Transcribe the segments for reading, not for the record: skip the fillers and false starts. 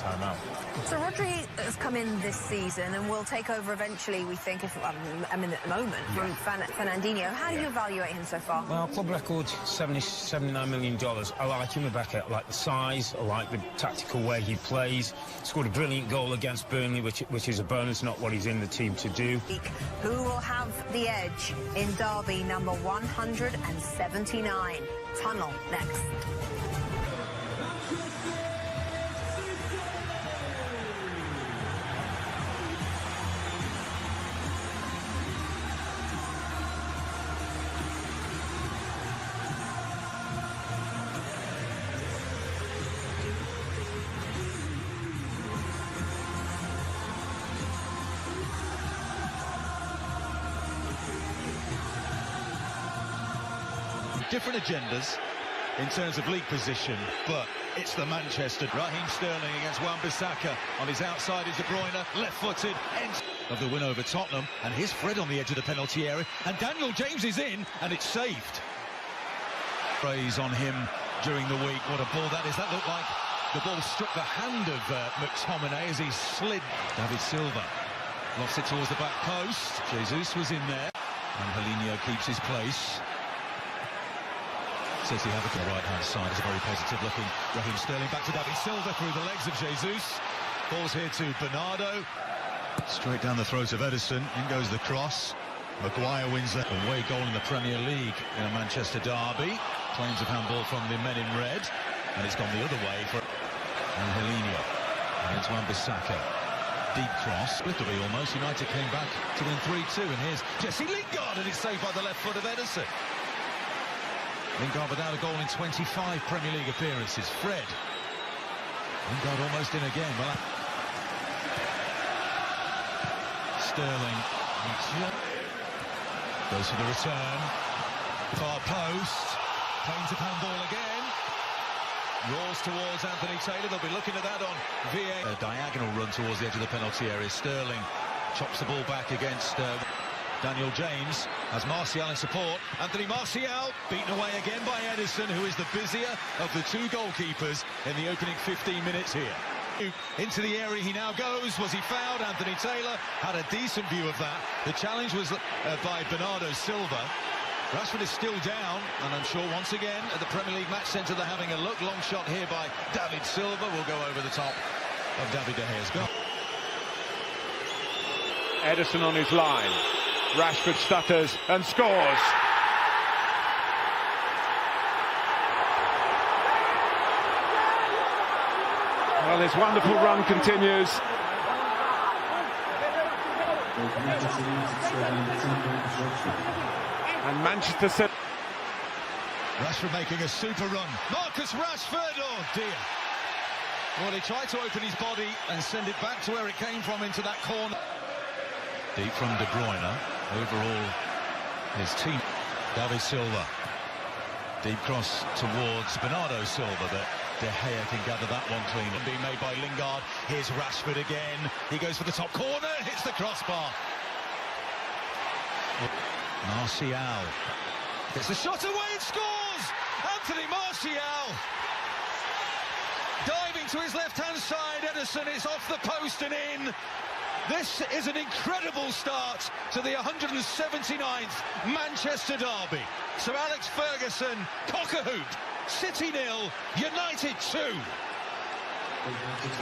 time out. So Rodri has come in this season and will take over eventually, we think, if I mean at the moment, from Fernandinho. How do you evaluate him so far? Well, club record, $79 million. I like him, Rebecca. I like the size, I like the tactical way he plays. Scored a brilliant goal against Burnley, which is a bonus, not what he's in the team to do. Who will have the edge in derby number 179? Tunnel next. Different agendas in terms of league position, but it's the Manchester. Raheem Sterling against Wan-Bissaka. On his outside is De Bruyne, left-footed, ends of the win over Tottenham, and here's Fred on the edge of the penalty area, and Daniel James is in, and it's saved. Praise on him during the week. What a ball that is. That looked like the ball struck the hand of McTominay as he slid. David Silva lost it towards the back post. Jesus was in there, and Helinho keeps his place. Says he has it to the right-hand side. It's a very positive-looking Raheem Sterling. Back to David Silva through the legs of Jesus. Ball's here to Bernardo. Straight down the throat of Ederson. In goes the cross. Maguire wins the away goal in the Premier League in a Manchester derby. Claims of handball from the men in red. And it's gone the other way for... And Helinho. And it's Wan-Bissaka. Deep cross. Literally almost. United came back to win 3-2. And here's Jesse Lingard, and it's saved by the left foot of Ederson. Lingard without a goal in 25 Premier League appearances. Fred. Lingard almost in again. Well, Sterling. Goes for the return. Far post. Claims of handball again. Rolls towards Anthony Taylor. They'll be looking at that on VAR. A diagonal run towards the edge of the penalty area. Sterling chops the ball back against... Daniel James has Martial in support. Anthony Martial beaten away again by Ederson, who is the busier of the two goalkeepers in the opening 15 minutes here. Into the area he now goes. Was he fouled? Anthony Taylor had a decent view of that. The challenge was by Bernardo Silva. Rashford is still down, and I'm sure once again at the Premier League match centre they're having a look. Long shot here by David Silva will go over the top of David De Gea's goal. Ederson on his line. Rashford stutters and scores. Well, his wonderful run continues. And Manchester City. Rashford making a super run. Marcus Rashford, oh dear. Well, he tried to open his body and send it back to where it came from, into that corner. Deep from De Bruyne. Overall, his team. David Silva. Deep cross towards Bernardo Silva, but De Gea can gather that one clean. And being made by Lingard. Here's Rashford again. He goes for the top corner, hits the crossbar. Martial gets the shot away and scores! Anthony Martial! Diving to his left-hand side, Ederson, it's off the post and in. This is an incredible start to the 179th Manchester derby. Sir Alex Ferguson, cock-a-hoop, City 0, United 2.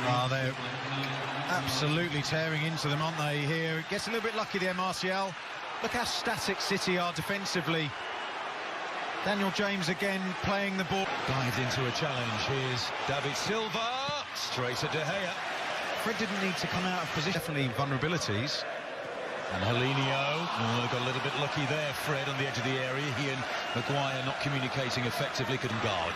Oh, they're absolutely tearing into them, aren't they, here? It gets a little bit lucky there, Martial. Look how static City are defensively. Daniel James again playing the ball. Dived into a challenge. Here's David Silva, straight to De Gea. Fred didn't need to come out of position. Definitely vulnerabilities. And Helinho, got a little bit lucky there, Fred, on the edge of the area. He and Maguire not communicating effectively, couldn't guard.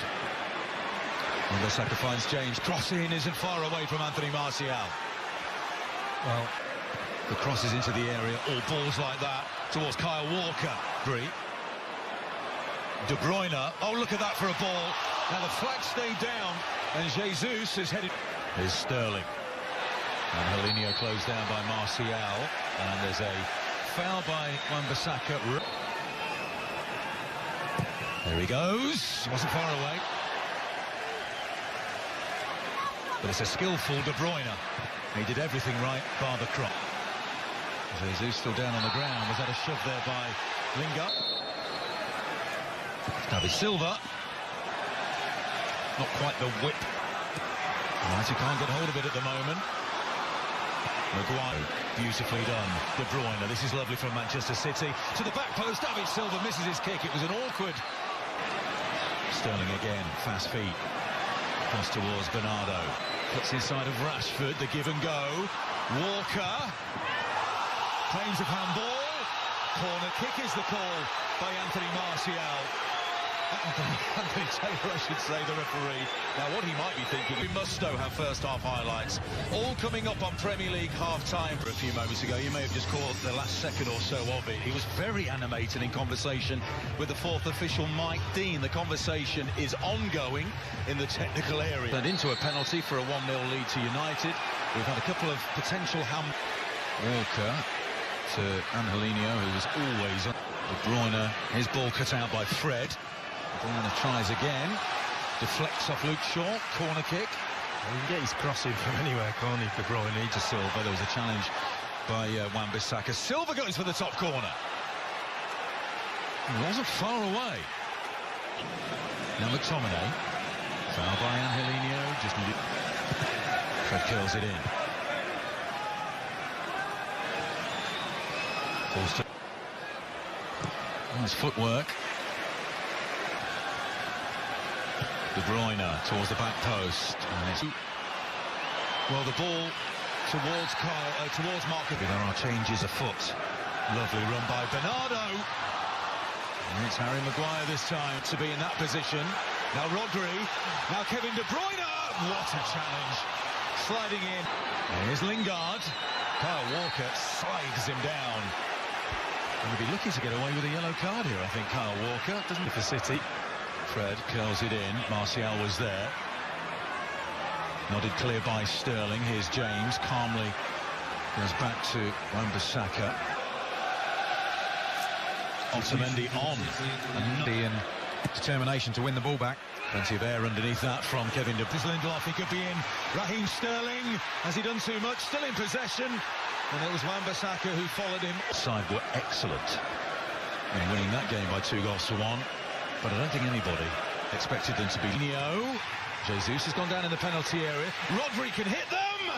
Wan-Bissaka finds James. Cross in isn't far away from Anthony Martial. Well, the crosses into the area, all balls like that, towards Kyle Walker. De Bruyne, oh, look at that for a ball. Now the flag stayed down, and Jesus is headed. Here's Sterling. And Helinho closed down by Martial, and there's a foul by Wan-Bissaka. There he goes, wasn't far away. But it's a skillful De Bruyne. He did everything right, bar the crop. Jesus still down on the ground. Was that a shove there by Lingard? David Silva. Not quite the whip. United can't get hold of it at the moment. Maguire, beautifully done. De Bruyne, this is lovely from Manchester City. To the back post, David Silva misses his kick. It was an awkward... Sterling again, fast feet. Cross towards Bernardo. Puts inside of Rashford, the give and go. Walker. Claims of handball. Corner kick is the call by Anthony Martial. Anthony Taylor, I should say, the referee. Now, what he might be thinking, we must though have first-half highlights. All coming up on Premier League half-time. For a few moments ago, you may have just caught the last second or so of it. He was very animated in conversation with the fourth official, Mike Dean. The conversation is ongoing in the technical area. And into a penalty for a 1-0 lead to United. We've had a couple of potential Walker to Angelino, who was always on. De Bruyne, his ball cut out by Fred. Bruyne tries again, deflects off Luke Shaw, corner kick. Well, he can get his crossing from anywhere, can't he, De Bruyne? To Silva, there was a challenge by Wan-Bissaka. Silva goes for the top corner. He wasn't far away. Now McTominay, foul by Angelino, just... Fred curls it in. Falls to... Nice footwork. De Bruyne towards the back post. Well, the ball towards Marco. There are changes afoot. Lovely run by Bernardo. And it's Harry Maguire this time to be in that position. Now Rodri. Now Kevin De Bruyne. What a challenge. Sliding in. Here's Lingard. Kyle Walker slides him down. And he'll be looking to get away with a yellow card here, I think, Kyle Walker. Doesn't he, for City? Fred curls it in. Martial was there. Nodded clear by Sterling. Here's James. Calmly goes back to Wan-Bissaka. Otamendi on. And determination to win the ball back. Plenty of air underneath that from Kevin De Bruyne. Lindelof, he could be in. Raheem Sterling. Has he done too much? Still in possession. And it was Wan-Bissaka who followed him. Side were excellent in winning that game by 2-1. But I don't think anybody expected them to be. Jesus has gone down in the penalty area. Rodri can hit them!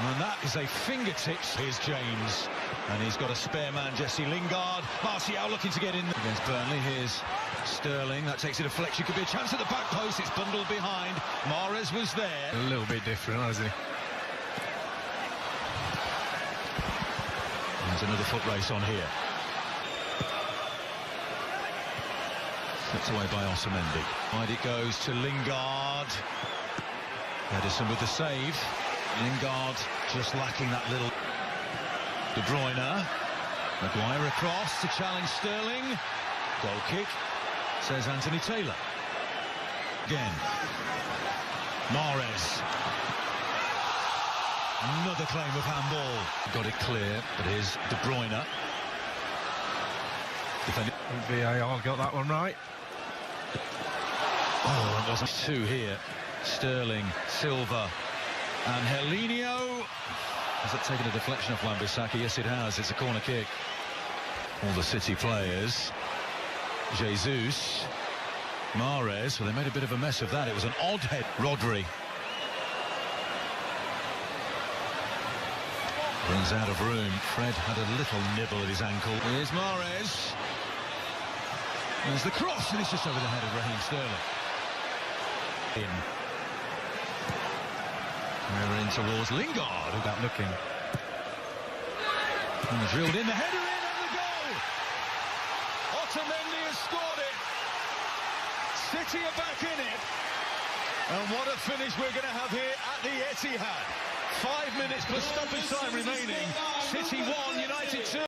And that is a fingertips. Here's James. And he's got a spare man, Jesse Lingard. Martial looking to get in against Burnley. Here's Sterling. That takes a deflection. Could be a chance at the back post. It's bundled behind. Mahrez was there. A little bit different, hasn't he? There's another foot race on here. Slipped away by Otamendi. Wide it goes to Lingard. Edison with the save. Lingard just lacking that little... De Bruyne. Maguire across to challenge Sterling. Goal kick, says Anthony Taylor. Again. Mahrez. Another claim of handball. Got it clear, but here's De Bruyne. VAR got that one right. Oh, it wasn't two here. Sterling, Silva, and Angelino. Has it taken a deflection off Wan-Bissaka? Yes, it has. It's a corner kick. All the City players. Jesus. Mahrez. Well, they made a bit of a mess of that. It was an odd head. Rodri. Runs out of room. Fred had a little nibble at his ankle. Here's Mahrez. There's the cross, and it's just over the head of Raheem Sterling. In. We're in towards Lingard. Without looking. And drilled in, the header in, and the goal! Otamendi has scored it. City are back in it. And what a finish we're going to have here at the Etihad. 5 minutes plus stoppage time remaining. City 1, United 2.